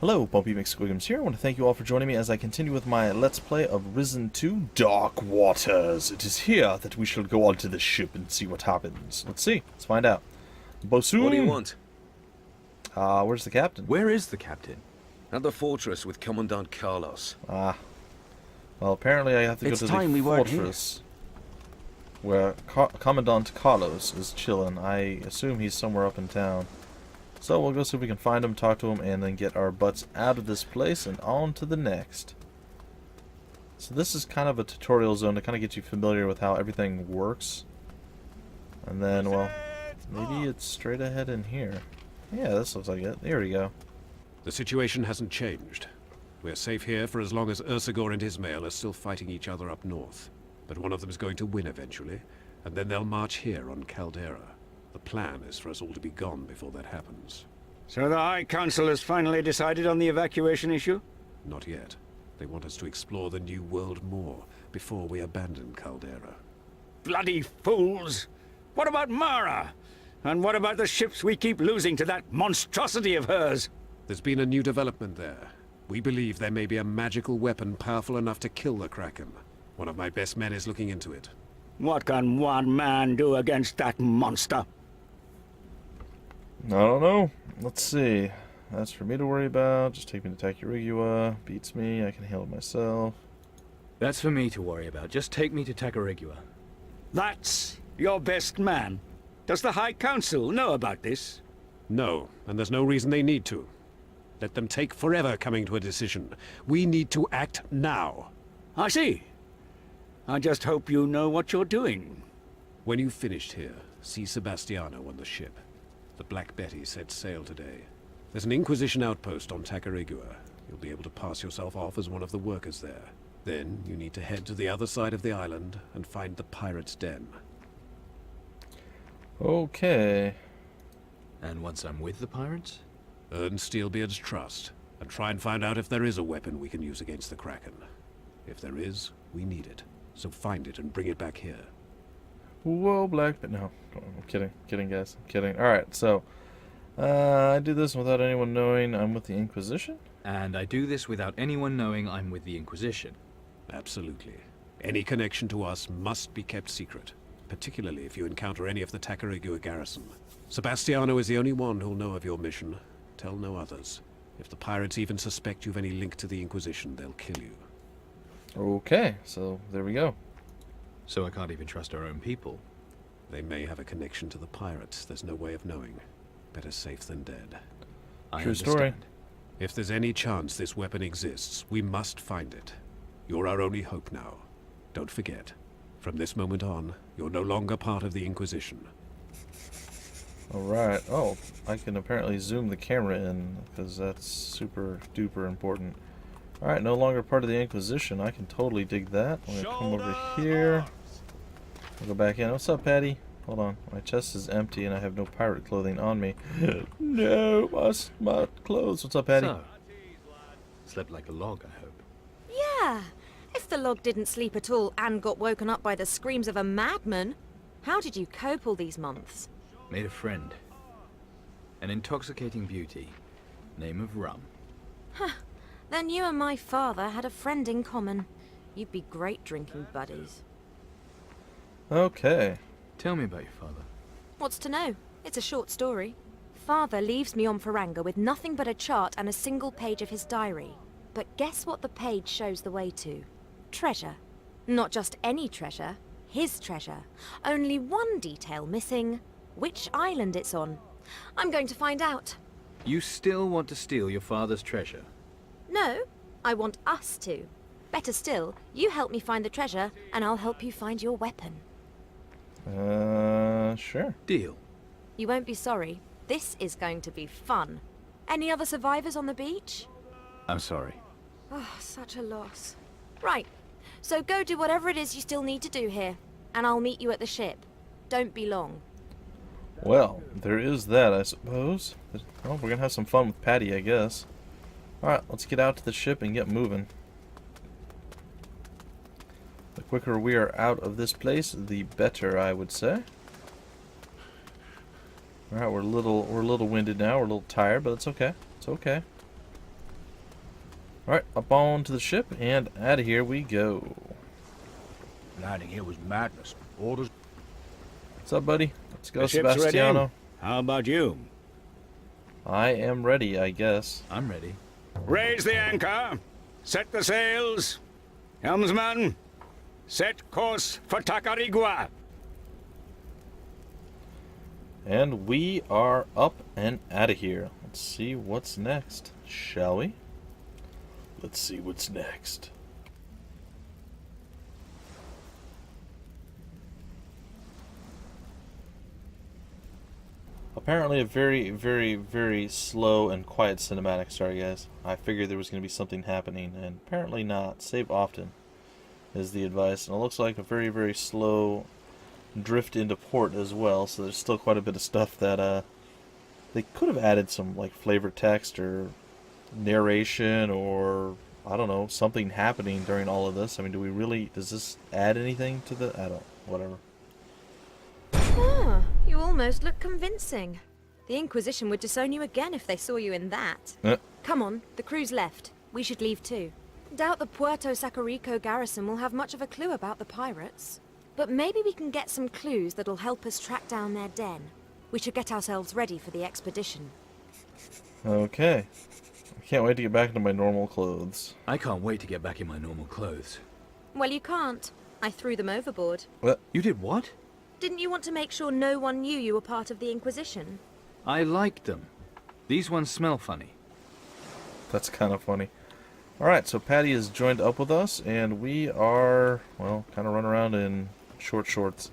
Hello, Bumpy McSquigums here. I want to thank you all for joining me as I continue with my Let's Play of Risen 2 Dark Waters. It is here that we shall go onto the ship and see what happens. Let's see. Let's find out. Bosun! What do you want? Where's the captain? Where is the captain? At the fortress with Commandant Carlos. Well, apparently I have to go to the fortress where Commandant Carlos is chilling. I assume he's somewhere up in town. So we'll go see if we can find him, talk to him, and then get our butts out of this place and on to the next. So this is kind of a tutorial zone to kind of get you familiar with how everything works. And then, well, maybe it's straight ahead in here. Yeah, this looks like it. There we go. The situation hasn't changed. We're safe here for as long as Ursagor and Ismail are still fighting each other up north. But one of them is going to win eventually, and then they'll march here on Caldera. The plan is for us all to be gone before that happens. So the High Council has finally decided on the evacuation issue? Not yet. They want us to explore the New World more before we abandon Caldera. Bloody fools! What about Mara? And what about the ships we keep losing to that monstrosity of hers? There's been a new development there. We believe there may be a magical weapon powerful enough to kill the Kraken. One of my best men is looking into it. What can one man do against that monster? I don't know. Let's see. That's for me to worry about. Just take me to Tacarigua. Beats me. I can handle it myself. That's for me to worry about. Just take me to Tacarigua. That's your best man? Does the High Council know about this? No, and there's no reason they need to. Let them take forever coming to a decision. We need to act now. I see. I just hope you know what you're doing. When you've finished here, see Sebastiano on the ship. The Black Betty set sail today. There's an Inquisition outpost on Tacarigua. You'll be able to pass yourself off as one of the workers there. Then you need to head to the other side of the island and find the pirate's den. Okay. And once I'm with the pirates? Earn Steelbeard's trust, and try and find out if there is a weapon we can use against the Kraken. If there is, we need it. So find it and bring it back here. Whoa, no, I'm kidding guys, I'm kidding. Alright, so I do this without anyone knowing I'm with the Inquisition? And I do this without anyone knowing I'm with the Inquisition. Absolutely. Any connection to us must be kept secret, particularly if you encounter any of the Tacarigua garrison. Sebastiano is the only one who'll know of your mission. Tell no others. If the pirates even suspect you've any link to the Inquisition, they'll kill you. Okay, so there we go. So I can't even trust our own people. They may have a connection to the pirates. There's no way of knowing. Better safe than dead. True story. If there's any chance this weapon exists, we must find it. You're our only hope now. Don't forget, from this moment on, you're no longer part of the Inquisition. Alright, oh, I can apparently zoom the camera in, because that's super duper important. Alright, no longer part of the Inquisition. I can totally dig that. I'm going to come over here. I'll go back in. What's up, Patty? Hold on. My chest is empty and I have no pirate clothing on me. No, my clothes. What's up, Patty? So, slept like a log, I hope. Yeah. If the log didn't sleep at all and got woken up by the screams of a madman, how did you cope all these months? Made a friend. An intoxicating beauty. Name of Rum. Huh. Then you and my father had a friend in common. You'd be great drinking buddies. Okay. Tell me about your father. What's to know? It's a short story. Father leaves me on Faranga with nothing but a chart and a single page of his diary. But guess what the page shows the way to? Treasure. Not just any treasure, his treasure. Only one detail missing. Which island it's on. I'm going to find out. You still want to steal your father's treasure? No, I want us to. Better still, you help me find the treasure, and I'll help you find your weapon. Sure. Deal. You won't be sorry. This is going to be fun. Any other survivors on the beach? I'm sorry. Oh, such a loss. Right, so go do whatever it is you still need to do here, and I'll meet you at the ship. Don't be long. Well, there is that, I suppose. Well, we're gonna have some fun with Patty, I guess. Alright, let's get out to the ship and get moving. The quicker we are out of this place, the better, I would say. Alright, we're a little winded now, we're a little tired, but it's okay. It's okay. Alright, up on to the ship, and out of here we go. Landing here was madness. Orders. What's up, buddy? Let's go, The ship's Sebastiano. ready. How about you? I am ready, I guess. I'm ready. Raise the anchor. Set the sails. Helmsman, set course for Tacarigua. And we are up and out of here. Let's see what's next, shall we? Let's see what's next. Apparently a very, very, very slow and quiet cinematic. Sorry guys. I figured there was going to be something happening, and apparently not. Save often is the advice. And it looks like a very, very slow drift into port as well, so there's still quite a bit of stuff that they could have added some like flavor text or narration or I don't know, something happening during all of this. I mean, does this add anything to whatever. Ah, you almost look convincing. The Inquisition would disown you again if they saw you in that. Come on, the crew's left. We should leave too. Doubt the Puerto Sacarico garrison will have much of a clue about the pirates. But maybe we can get some clues that'll help us track down their den. We should get ourselves ready for the expedition. Okay. I can't wait to get back into my normal clothes. I can't wait to get back in my normal clothes. Well, you can't. I threw them overboard. What? You did what? Didn't you want to make sure no one knew you were part of the Inquisition? I liked them. These ones smell funny. That's kind of funny. Alright, so Patty has joined up with us, and we are, well, kind of running around in short shorts.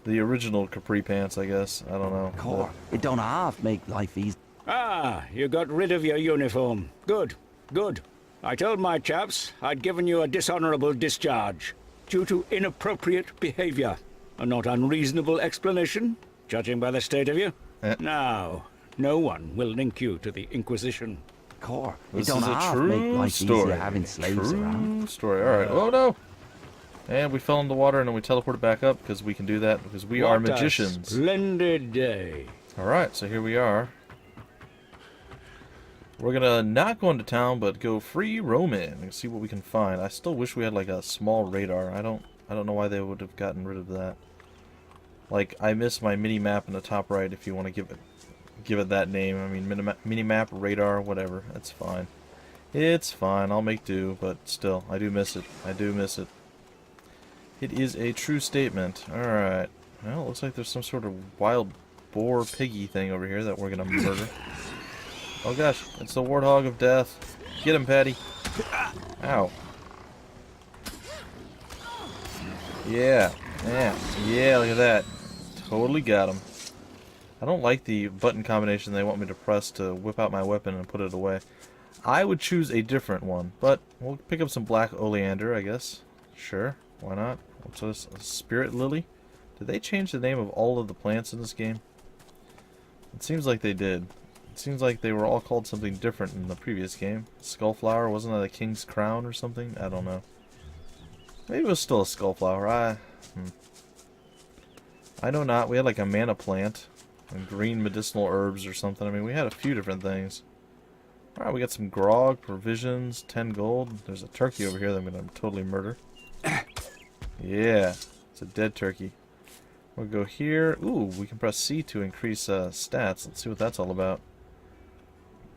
The original capri pants, I guess. I don't know. Core, it don't half make life easy. Ah, you got rid of your uniform. Good, good. I told my chaps I'd given you a dishonorable discharge due to inappropriate behavior. A not unreasonable explanation, judging by the state of you. Now, no one will link you to the Inquisition. Core, it This don't is a half true make life story. easier having slaves around. True story. Alright. Oh no! And we fell in the water and then we teleported back up because we can do that because we are What a magicians. splendid day. Alright, so here we are. We're gonna not go into town but go free roaming and see what we can find. I still wish we had like a small radar. I don't know why they would have gotten rid of that. Like, I miss my mini map in the top right if you want to give it that name. I mean, mini map, radar, whatever. It's fine. It's fine. I'll make do, but still, I do miss it. I do miss it. It is a true statement. Alright. Well, it looks like there's some sort of wild boar piggy thing over here that we're gonna murder. Oh gosh, it's the warthog of death. Get him, Patty. Ow. Yeah. Yeah, look at that. Totally got him. I don't like the button combination they want me to press to whip out my weapon and put it away. I would choose a different one, but we'll pick up some black oleander, I guess. Sure, why not? What's this? A spirit lily? Did they change the name of all of the plants in this game? It seems like they did. It seems like they were all called something different in the previous game. Skullflower, wasn't that a king's crown or something? I don't know. Maybe it was still a skullflower. I know not. We had like a mana plant and green medicinal herbs or something. I mean, we had a few different things. Alright, we got some grog, provisions, 10 gold. There's a turkey over here that I'm going to totally murder. Yeah, it's a dead turkey. We'll go here. Ooh, we can press C to increase stats. Let's see what that's all about.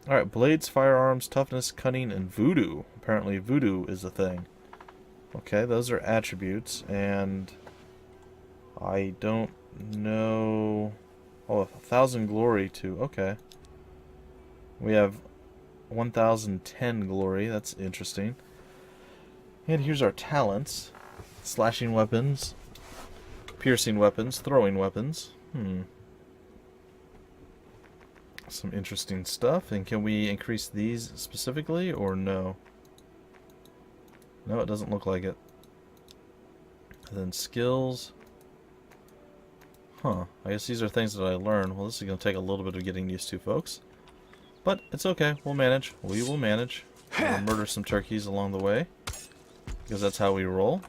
Alright, blades, firearms, toughness, cunning, and voodoo. Apparently voodoo is a thing. Okay, those are attributes, and I don't know. Oh, 1,000 glory too. Okay. We have 1,010 glory. That's interesting. And here's our talents. Slashing weapons, piercing weapons, throwing weapons. Some interesting stuff. And can we increase these specifically or no? No, it doesn't look like it. And then skills. Huh. I guess these are things that I learned. Well, this is going to take a little bit of getting used to, folks. But it's okay. We'll manage. We will manage. We'll murder some turkeys along the way, because that's how we roll.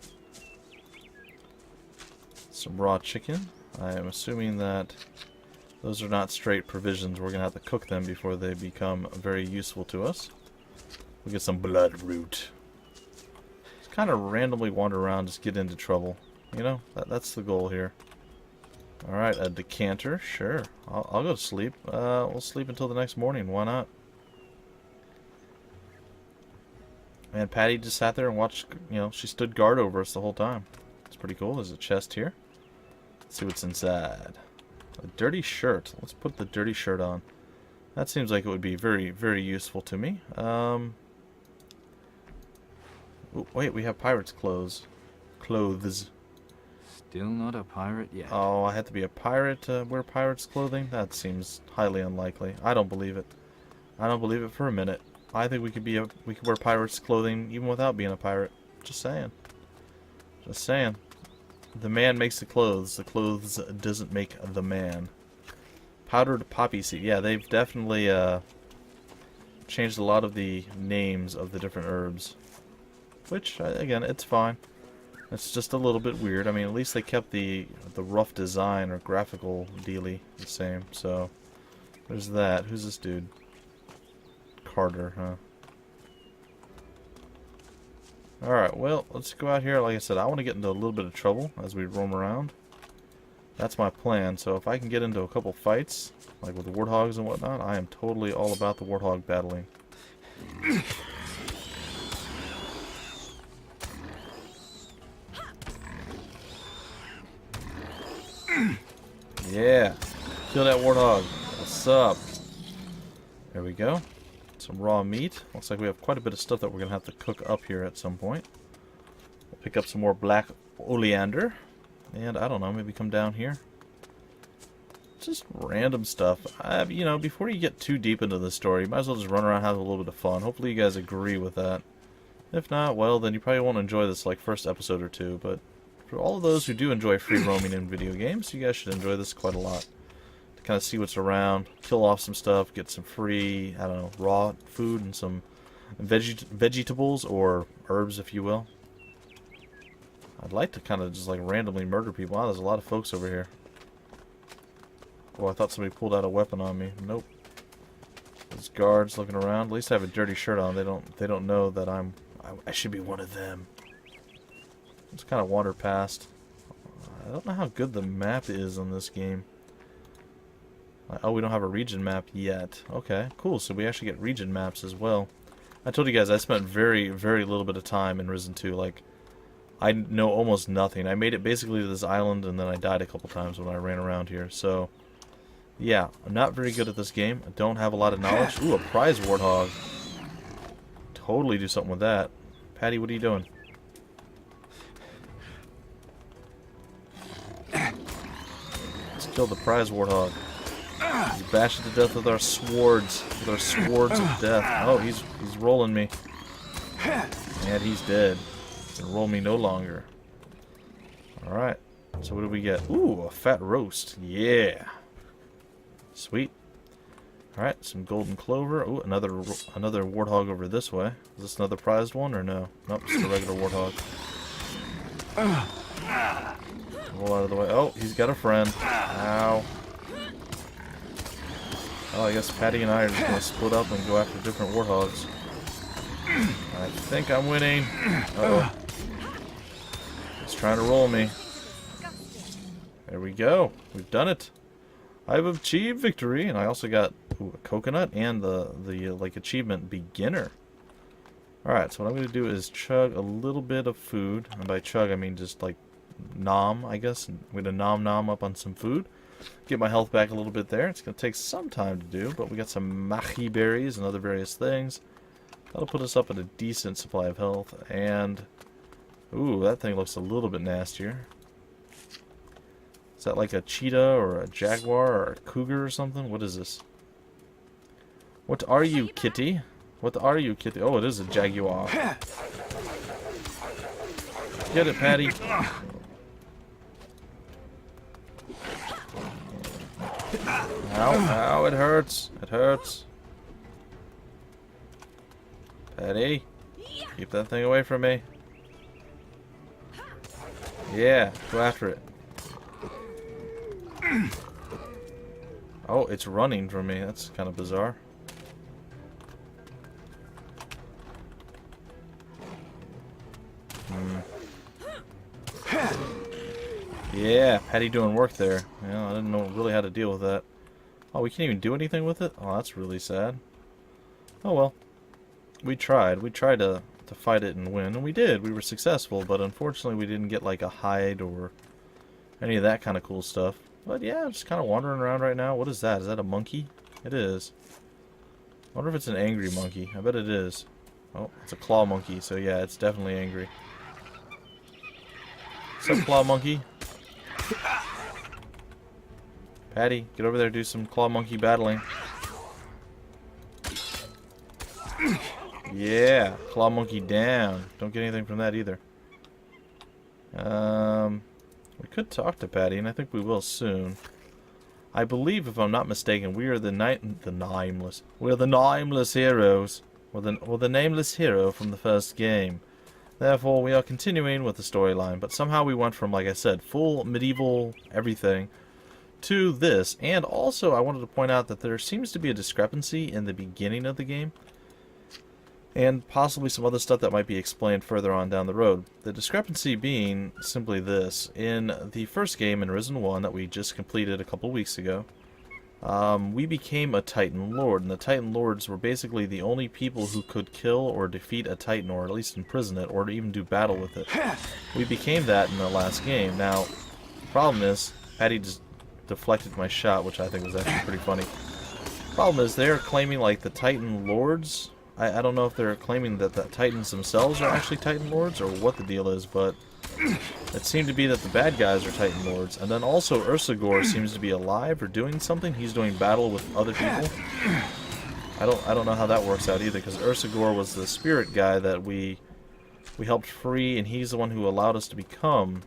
Some raw chicken. I am assuming that those are not straight provisions. We're going to have to cook them before they become very useful to us. We'll get some bloodroot. Just kind of randomly wander around, just get into trouble. You know, that's the goal here. Alright, a decanter, sure. I'll go to sleep. We'll sleep until the next morning, why not? And Patty just sat there and watched, you know, she stood guard over us the whole time. It's pretty cool. There's a chest here. Let's see what's inside. A dirty shirt. Let's put the dirty shirt on. That seems like it would be very, very useful to me. Ooh, wait, we have pirate's clothes. Clothes. Still not a pirate yet. Oh, I had to be a pirate to wear pirate's clothing? That seems highly unlikely. I don't believe it. I don't believe it for a minute. I think we could wear pirate's clothing even without being a pirate. Just saying. Just saying. The man makes the clothes. The clothes doesn't make the man. Powdered poppy seed. Yeah, they've definitely changed a lot of the names of the different herbs. Which, again, it's fine. It's just a little bit weird. I mean, at least they kept the rough design or graphical dealy the same. So, there's that. Who's this dude? Carter, huh? Alright, well, let's go out here. Like I said, I want to get into a little bit of trouble as we roam around. That's my plan. So if I can get into a couple fights, like with the warthogs and whatnot, I am totally all about the warthog battling. Yeah. Kill that warthog. What's up? There we go. Some raw meat. Looks like we have quite a bit of stuff that we're going to have to cook up here at some point. We'll pick up some more black oleander. And, I don't know, maybe come down here. Just random stuff. You know, before you get too deep into the story, you might as well just run around and have a little bit of fun. Hopefully you guys agree with that. If not, well, then you probably won't enjoy this, like, first episode or two. But for all of those who do enjoy free roaming in video games, you guys should enjoy this quite a lot. To kind of see what's around, kill off some stuff, get some free, I don't know, raw food and some vegetables or herbs, if you will. I'd like to kind of just like randomly murder people. Wow, there's a lot of folks over here. Oh, I thought somebody pulled out a weapon on me. Nope. There's guards looking around. At least I have a dirty shirt on. They don't know that I should be one of them. Just kind of wander past. I don't know how good the map is on this game. Oh, we don't have a region map yet. Okay, cool. So we actually get region maps as well. I told you guys I spent very, very little bit of time in Risen 2. Like, I know almost nothing. I made it basically to this island, and then I died a couple times when I ran around here. So, yeah, I'm not very good at this game. I don't have a lot of knowledge. Ooh, a prize warthog. Totally do something with that. Patty, what are you doing? Let's kill the prize warthog. Let's bash it to death with our swords. With our swords of death. Oh, he's rolling me. And he's dead. Can roll me no longer. Alright. So what do we get? Ooh, a fat roast. Yeah. Sweet. Alright, some golden clover. Ooh, another warthog over this way. Is this another prized one or no? Nope, it's a regular warthog. Roll out of the way. Oh, he's got a friend. Ow. Oh, I guess Patty and I are just going to split up and go after different warthogs. I think I'm winning. Uh-oh. He's trying to roll me. There we go. We've done it. I've achieved victory, and I also got a coconut and the like achievement beginner. Alright, so what I'm going to do is chug a little bit of food. And by chug, I mean just like nom, I guess. I'm going to nom up on some food. Get my health back a little bit there. It's going to take some time to do, but we got some machi berries and other various things. That'll put us up at a decent supply of health. And, ooh, that thing looks a little bit nastier. Is that like a cheetah or a jaguar or a cougar or something? What is this? What are you, kitty? What are you, kitty? Oh, it is a jaguar. Get it, Patty. Ow, ow, it hurts. It hurts. Patty, keep that thing away from me. Yeah, go after it. Oh, it's running from me. That's kind of bizarre. Yeah, Patty doing work there. Yeah, I didn't know really how to deal with that. Oh, we can't even do anything with it? Oh, that's really sad. Oh well. We tried. We tried to fight it and win, and we did. We were successful, but unfortunately we didn't get like a hide or any of that kind of cool stuff. But yeah, just kind of wandering around right now. What is that? Is that a monkey? It is. I wonder if it's an angry monkey. I bet it is. Oh, it's a claw monkey, so yeah, it's definitely angry. What's up, claw monkey? Patty, get over there, do some claw monkey battling. Yeah, claw monkey down. Don't get anything from that either. We could talk to Patty, and I think we will soon. I believe, if I'm not mistaken, we are the nameless. We're the nameless heroes. We're the nameless hero from the first game. Therefore, we are continuing with the storyline, but somehow we went from, like I said, full medieval everything to this. And also, I wanted to point out that there seems to be a discrepancy in the beginning of the game, and possibly some other stuff that might be explained further on down the road. The discrepancy being simply this. In the first game, in Risen 1, that we just completed a couple weeks ago, we became a Titan Lord, and the Titan Lords were basically the only people who could kill or defeat a Titan, or at least imprison it, or even do battle with it. We became that in the last game. Now, the problem is, Patty just deflected my shot, which I think was actually pretty funny. The problem is, they're claiming like the Titan Lords. I don't know if they're claiming that the Titans themselves are actually Titan Lords, or what the deal is, but it seemed to be that the bad guys are Titan Lords. And then also Ursagor seems to be alive or doing something. He's doing battle with other people. I don't know how that works out either, because Ursagor was the spirit guy that we helped free, and he's the one who allowed us to become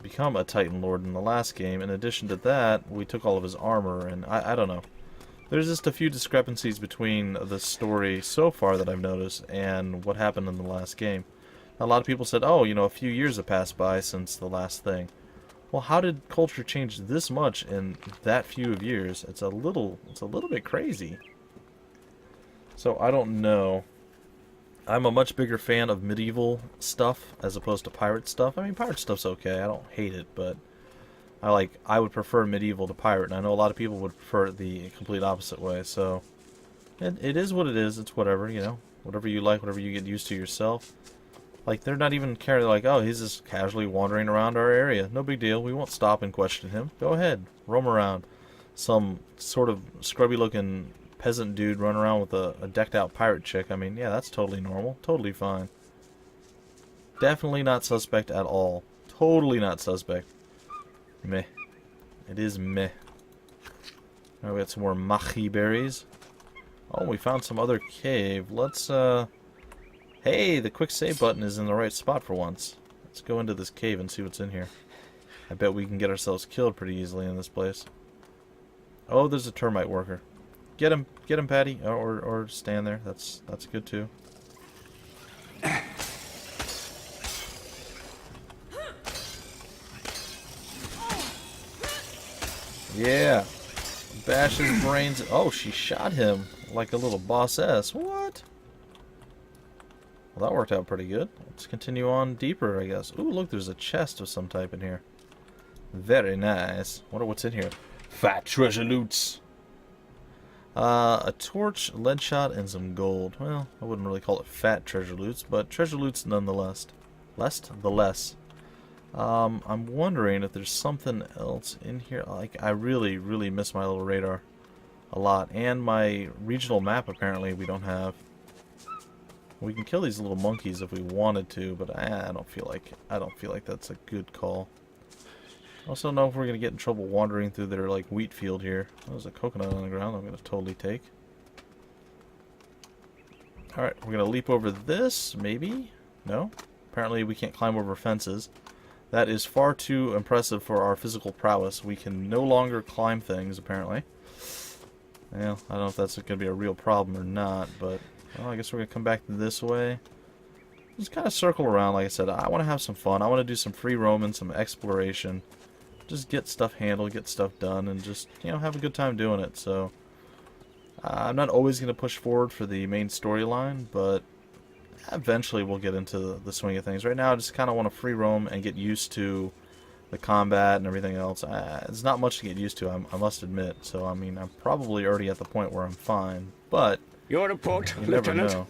a Titan Lord in the last game. In addition to that, we took all of his armor, and I don't know. There's just a few discrepancies between the story so far that I've noticed and what happened in the last game. A lot of people said, oh, you know, a few years have passed by since the last thing. Well, how did culture change this much in that few of years? It's a little bit crazy. So I don't know. I'm a much bigger fan of medieval stuff as opposed to pirate stuff. I mean, pirate stuff's okay. I don't hate it, but I would prefer medieval to pirate, and I know a lot of people would prefer it the complete opposite way, so it is what it is. It's whatever, you know, whatever you like, whatever you get used to yourself. Like, they're not even caring, like, oh, he's just casually wandering around our area. No big deal. We won't stop and question him. Go ahead. Roam around. Some sort of scrubby-looking peasant dude run around with a decked-out pirate chick. I mean, yeah, that's totally normal. Totally fine. Definitely not suspect at all. Totally not suspect. Meh. It is meh. Now we got some more machi berries. Oh, we found some other cave. Let's, hey, the quick save button is in the right spot for once. Let's go into this cave and see what's in here. I bet we can get ourselves killed pretty easily in this place. Oh, there's a termite worker. Get him, Patty, or stand there. That's good too. Yeah. Bash his brains. Oh, she shot him like a little boss-ass. What? Well, that worked out pretty good. Let's continue on deeper, I guess. Ooh, look, there's a chest of some type in here. Very nice. Wonder what's in here. Fat treasure loots. A torch, lead shot, and some gold. Well, I wouldn't really call it fat treasure loots, but treasure loots nonetheless. The less. I'm wondering if there's something else in here. Like, I really miss my little radar a lot, and my regional map apparently we don't have. We can kill these little monkeys if we wanted to, but I don't feel like that's a good call. I also don't know if we're gonna get in trouble wandering through their like wheat field here. Oh, there's a coconut on the ground I'm gonna totally take. Alright, we're gonna leap over this, maybe? No? Apparently we can't climb over fences. That is far too impressive for our physical prowess. We can no longer climb things, apparently. Well, I don't know if that's going to be a real problem or not, but well, I guess we're going to come back this way. Just kind of circle around, like I said. I want to have some fun. I want to do some free roaming, some exploration. Just get stuff handled, get stuff done, and just, you know, have a good time doing it. So, I'm not always going to push forward for the main storyline, but eventually we'll get into the swing of things. Right now I just kind of want to free roam and get used to the combat and everything else. It's not much to get used to, I must admit. So, I mean, I'm probably already at the point where I'm fine. But Your report, you never Lieutenant. know.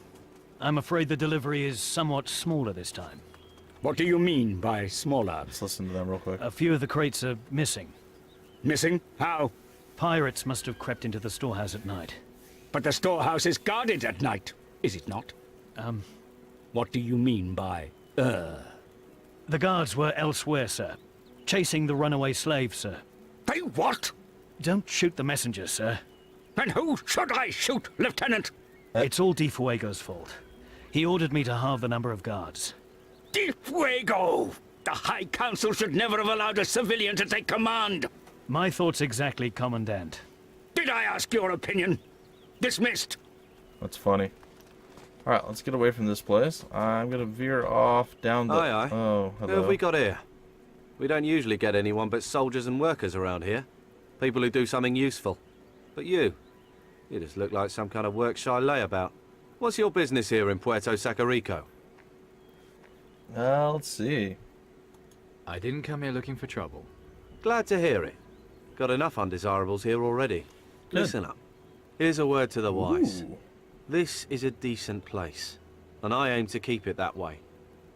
I'm afraid the delivery is somewhat smaller this time. What do you mean by smaller? Let's listen to them real quick. A few of the crates are missing. Missing? How? Pirates must have crept into the storehouse at night. But the storehouse is guarded at night, is it not? What do you mean by, The guards were elsewhere, sir. Chasing the runaway slaves, sir. They what? Don't shoot the messenger, sir. And who should I shoot, Lieutenant? It's all Di Fuego's fault. He ordered me to halve the number of guards. Di Fuego! The High Council should never have allowed a civilian to take command. My thoughts exactly, Commandant. Did I ask your opinion? Dismissed. That's funny. Alright, let's get away from this place. I'm going to veer off down the... Aye, aye. Oh, Who hello. have we got here? We don't usually get anyone but soldiers and workers around here. People who do something useful. But you just look like some kind of work-shy layabout. What's your business here in Puerto Sacarico? Let's see. I didn't come here looking for trouble. Glad to hear it. Got enough undesirables here already. Good. Listen up. Here's a word to the wise. Ooh. This is a decent place, and I aim to keep it that way.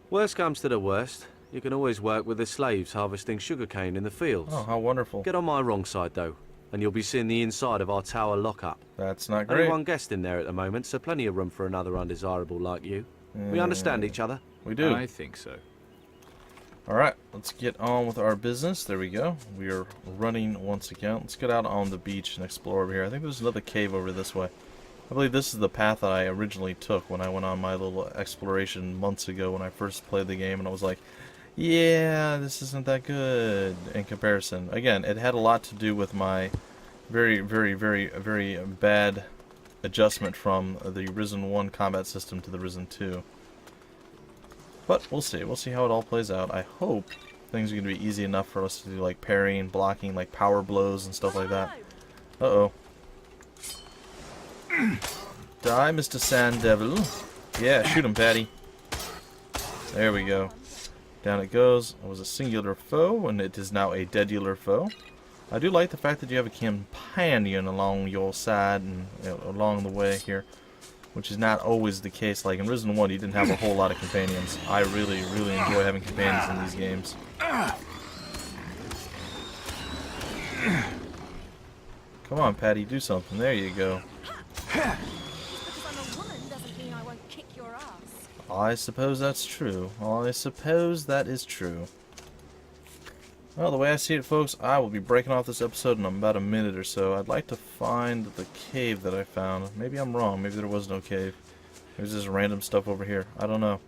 Worst comes to the worst, you can always work with the slaves harvesting sugarcane in the fields. Oh, how wonderful. Get on my wrong side, though, and you'll be seeing the inside of our tower lockup. That's not Only great. one guest in there at the moment, so plenty of room for another undesirable like you. We understand each other. We do. I think so. Alright, let's get on with our business. There we go. We are running once again. Let's get out on the beach and explore over here. I think there's another cave over this way. I believe this is the path that I originally took when I went on my little exploration months ago when I first played the game, and I was like, yeah, this isn't that good in comparison. Again, it had a lot to do with my very, very, very, very bad adjustment from the Risen 1 combat system to the Risen 2. But we'll see. We'll see how it all plays out. I hope things are going to be easy enough for us to do like parrying, blocking, like power blows and stuff like that. Uh-oh. Die, Mr. Sand Devil. Yeah, shoot him, Patty. There we go. Down it goes. It was a singular foe, and it is now a deadular foe. I do like the fact that you have a companion along your side and along the way here, which is not always the case. Like in Risen 1, you didn't have a whole lot of companions. I really, really enjoy having companions in these games. Come on, Patty, do something. There you go. Because I'm a woman doesn't mean I won't kick your ass. I suppose that's true. I suppose that is true. Well, the way I see it, folks, I will be breaking off this episode in about a minute or so. I'd like to find the cave that I found. Maybe I'm wrong. Maybe there was no cave. There's just random stuff over here. I don't know.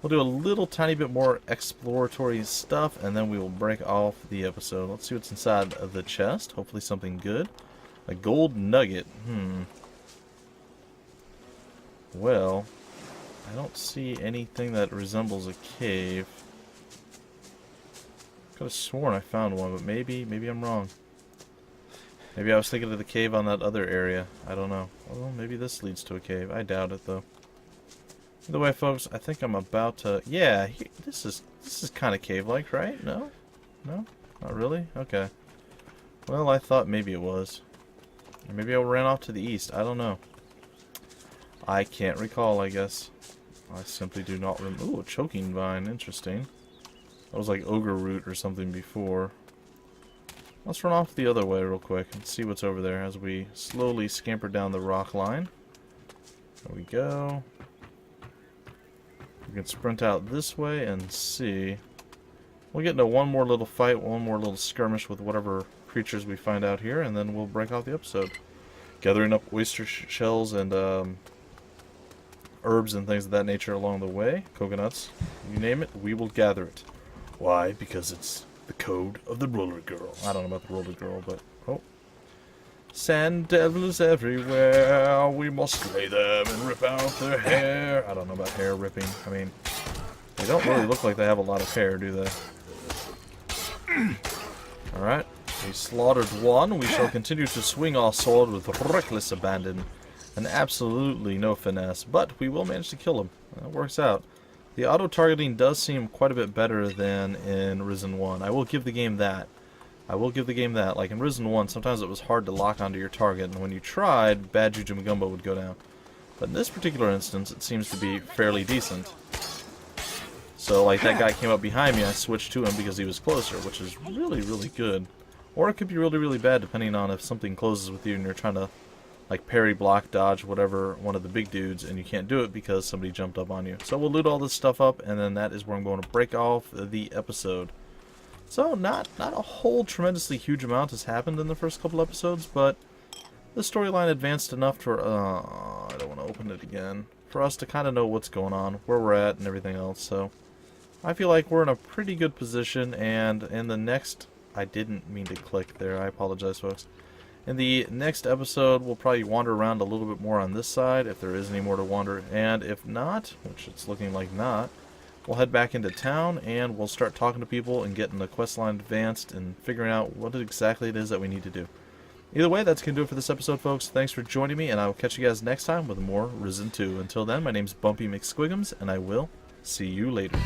We'll do a little tiny bit more exploratory stuff, and then we will break off the episode. Let's see what's inside of the chest. Hopefully something good. A gold nugget. Well, I don't see anything that resembles a cave. Could have sworn I found one, but maybe I'm wrong. Maybe I was thinking of the cave on that other area. I don't know. Well, maybe this leads to a cave. I doubt it, though. Either way, folks, I think I'm about to... Yeah, this is kind of cave-like, right? No? No? Not really? Okay. Well, I thought maybe it was. Or maybe I ran off to the east. I don't know. I can't recall, I guess. I simply do not remember. Ooh, a choking vine. Interesting. That was like ogre root or something before. Let's run off the other way real quick and see what's over there as we slowly scamper down the rock line. There we go. We can sprint out this way and see. We'll get into one more little fight, one more little skirmish with whatever creatures we find out here, and then we'll break off the episode. Gathering up oyster shells and herbs and things of that nature along the way. Coconuts, you name it, we will gather it. Why? Because it's the code of the roller girl. I don't know about the roller girl, but... Oh. Sand devils everywhere. We must slay them and rip out their hair. I don't know about hair ripping. I mean, they don't really look like they have a lot of hair, do they? Alright. We slaughtered one. We shall continue to swing our sword with reckless abandon and absolutely no finesse. But we will manage to kill him. That works out. The auto-targeting does seem quite a bit better than in Risen 1. I will give the game that. Like in Risen 1, sometimes it was hard to lock onto your target, and when you tried, Bad Juju Magumbo would go down. But in this particular instance, it seems to be fairly decent. So, like, that guy came up behind me, I switched to him because he was closer, which is really, really good. Or it could be really, really bad, depending on if something closes with you and you're trying to, like, parry, block, dodge, whatever, one of the big dudes, and you can't do it because somebody jumped up on you. So we'll loot all this stuff up, and then that is where I'm going to break off the episode. So, not a whole tremendously huge amount has happened in the first couple episodes, but the storyline advanced enough for, I don't want to open it again, for us to kind of know what's going on, where we're at, and everything else, so I feel like we're in a pretty good position, and in the next, I didn't mean to click there, I apologize, folks. In the next episode, we'll probably wander around a little bit more on this side, if there is any more to wander, and if not, which it's looking like not, we'll head back into town, and we'll start talking to people and getting the quest line advanced and figuring out what exactly it is that we need to do. Either way, that's going to do it for this episode, folks. Thanks for joining me, and I will catch you guys next time with more Risen 2. Until then, my name's Bumpy McSquigums, and I will see you later.